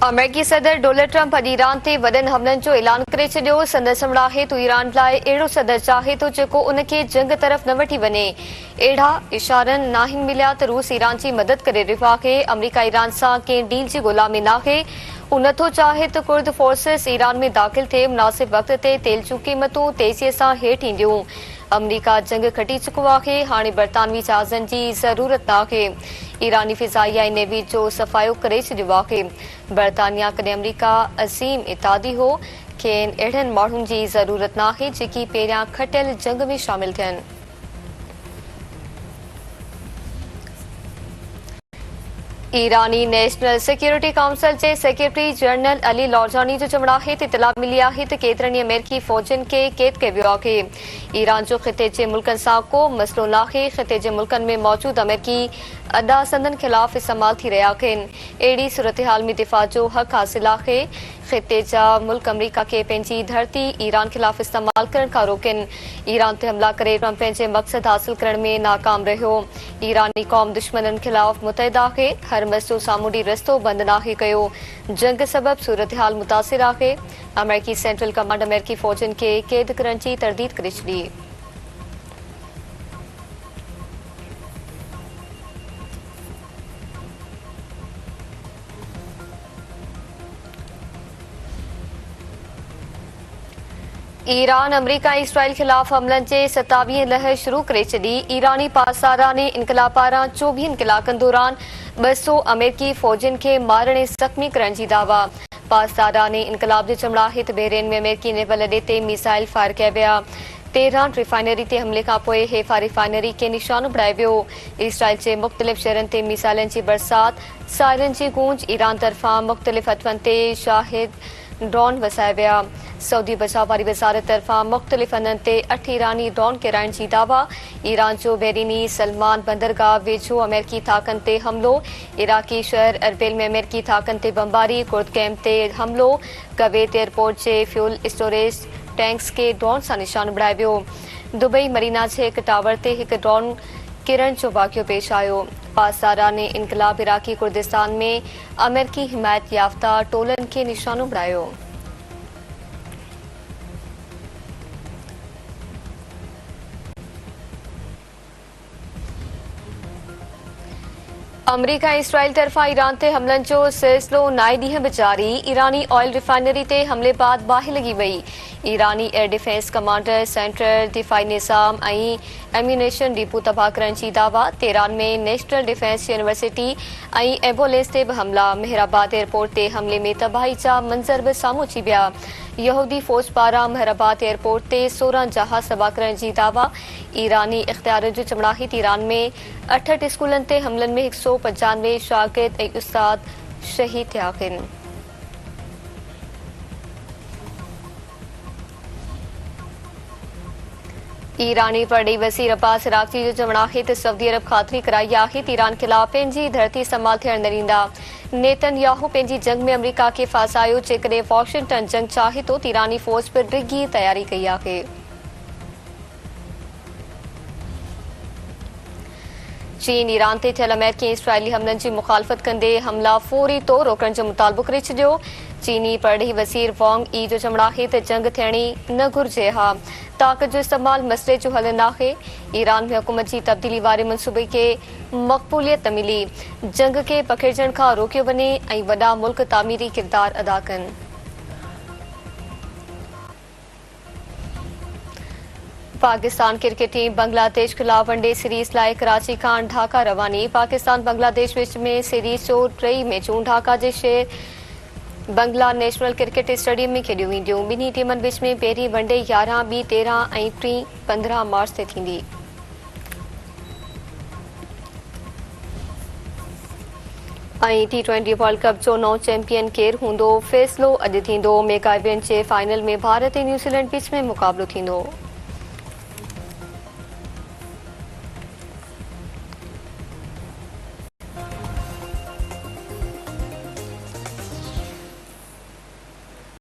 अमेरिकी सदर Donald Trump अॼु ईरान ते वॾनि हमलनि जो ऐलान करे छॾियो। संदसि हमला हेतु ईरान लाइ अहिड़ो सदर चाहे थो जेको उन खे जंग तरफ़ न वठी वञे। अहिड़ा इशारनि नाहिनि मिलिया त रूस ईरान जी मदद करे रहियो आहे। अमरीका ईरान सां कंहिं डील जी ॻोल्हा में नाहे। हू नथो चाहे त कुर्द फोर्सिस ईरान में दाख़िल थिए। मुनासिब वक़्त ते तेल जूं क़ीमतूं तेज़ीअ सां हेठि ईंदियूं। अमरीका जंग खटी चुको आहे। हाणे बरतानवी जहाज़नि जी ज़रूरत नाहे। ईरानी फ़िज़ाई ऐं नेवी जो सफ़ायो करे छॾियो आहे। बरतानिया कॾहिं अमरीका अज़ीम इतादी हो। खेनि अहिड़नि माण्हुनि जी ज़रूरत नाहे जेकी पहिरियां खटियल जंग में शामिल थियनि। ईरानी नेशनल सिक्योरिटी काउंसिल जे सेक्रेटरी जनरल अली लौरजानी जो चवणु आहे त इतला मिली आहे त केतिरनि अमेरिकी फ़ौजियुनि खे क़ैद कयो वियो आहे। ईरान जो ख़िते जे मुल्कनि सां को मसइलो नाहे। ख़िते जे मुल्कनि में मौजूद अमेरिकी अॾा संदनि ख़िलाफ़ इस्तेमाल थी रहिया आहिनि। अहिड़ी सूरतहाल में दिफ़ा जो हक़ हासिल आहे। ख़िते जा मुल्क अमरीका खे पंहिंजी धरती ईरान ख़िलाफ़ इस्तेमाल करण खां रोकनि। ईरान ते हमला करे ट्रंप पंहिंजे मक़सद हासिल करण में नाकाम रहियो। ईरानी क़ौम दुश्मननि ख़िलाफ़ मुतहिद आहे। हर मसइलो सामूंडी रस्तो बंदि नाहे कयो। जंग सबबि सूरतहाल मुतासिर आहे। अमेरिकी सेंट्रल कमांड अमेरिकी फ़ौजियुनि खे क़ैद करण जी तरदीद करे छॾी। ईरान अमरीका ऐं इसराइल ख़िलाफ़ हमलनि जे 27 लहर शुरू करे छॾी। ईरानी पासाराने इनक़लाब पारां 24 कलाकनि दौरान 200 अमेरिकी फ़ौजियुनि खे मारण ऐं ज़ख़्मी करण जी दावा। पासाराने इनक़लाब जो चवणु आहे त बहरेन में अमेरिकी नेवल अॾे ते मिसाइल फायर कया विया। तेहरान रिफाइनरी ते हमले खां पोइ हेफा रिफाइनरी खे निशानो बणायो वियो। इसराइल जे मुख़्तलिफ़ शहरनि ते मिसाइलनि जी बरसात, सायरन जी गूंज। ईरान तरफ़ां मुख़्तलिफ़ हथवनि ते शाहिद ड्रोन वसाया विया। सऊदी बचाव वारी वज़ारत तरफ़ां मुख़्तलिफ़ हंधनि ते 8 ईरानी ड्रोन किराइण जी दावा। ईरान जो बहरीनी सलमान बंदरगाह वेझो अमेरिकी ताक़नि ते हमलो। इराक़ी शहर अरबिल में अमेरिकी ताक़नि ते बमबारी। कुर्द कैम्प ते हमलो। कवेत एयरपोर्ट जे फ्यूल स्टोरेज टैंक्स खे ड्रोन सां निशानो बणायो वियो। दुबई मरीना जे हिकु टावर ते हिकु ड्रोन किरण जो वाक़ियो पेश आयो। पासाराने इनक़लाब इराक़ी कुर्दिस्तान में अमेरिकी हिमायत याफ़्ता टोलनि खे निशानो बणायो। अमरीका ऐं इसराइल तरफ़ां ईरान ते हमलनि जो सिलसिलो नाए ॾींहं बि जारी। ईरानी ऑयल रिफाइनरी ते हमले बाद बाहि लॻी वई। ईरानी एयर डिफेंस कमांडर सेंटर दिफ़ाई निज़ाम ऐं एम्यूनेशन डिपो तबाह करण जी दावा। तेहरान में नेशनल डिफेंस यूनिवर्सिटी ऐं एम्बुलेंस ते बि हमला। मेहराबाद एयरपोर्ट ते हमले में तबाही जा मंज़र बि साम्हूं अची विया। यहूदी फ़ौज पारां मेहराबाद एयरपोर्ट ते 16 जहाज़ तबाह करण जी दावा। ईरानी इख़्तियारनि जो चवणु आहे त ईरान में 68 स्कूलनि ते हमलनि में 195 शागिर्द ऐं उस्ताद शहीद थिया आहिनि। ईरानी परॾेही वज़ीर अब्बास इराक़ची जो चवणु आहे त सऊदी अरब ख़ातिरी कराई आहे त ईरान ख़िलाफ़ पंहिंजी धरती इस्तेमाल थियण न ॾींदा। नेतन्याहू पंहिंजी जंग में अमरीका खे फासायो। जेकॾहिं वॉशिंगटन जंग चाहे थो त ईरानी फ़ौज बि डिघी तयारी कई आहे। चीन ईरान ते थियल अमेरिकी ऐं इसराइली हमलनि जी मुख़ालफ़त कंदे हमला फ़ौरी तौर रोकण जो मुतालबो करे छॾियो। चीनी परॾेही वज़ीर वांग ई जो चवणु आहे त जंग थियणी न घुरिजे हा। ताक़त जो इस्तेमाल मसइले जो हल नाहे। ईरान में हुकूमत जी तब्दीली वारे मनसूबे खे मक़बूलियत न मिली। जंग खे पखिड़जण खां रोकियो वञे ऐं वॾा मुल्क तामीरी किरदार अदा कनि। पाकिस्तान क्रिकेट टीम बांग्लादेश ख़िलाफ़ वनडे सीरीज़ लाइ कराची खां ढाका रवानी। पाकिस्तान बांग्लादेश विच में सीरीज़ जो 3 मैचूं ढाका जे शहर बंगला नेशनल क्रिकेट स्टेडियम में खेॾियूं वेंदियूं। ॿिन्ही टीमनि विच में पहिरीं वनडे 11, ॿी 13 ऐं टीं 15 मार्च ते थींदी। ऐं T20 वर्ल्ड कप जो नओं चैंपियन केरु हूंदो, फ़ैसिलो अॼु थींदो। मेगा इवेंट जे फाइनल में भारत ऐं न्यूज़ीलैंड विच में मुक़ाबलो थींदो।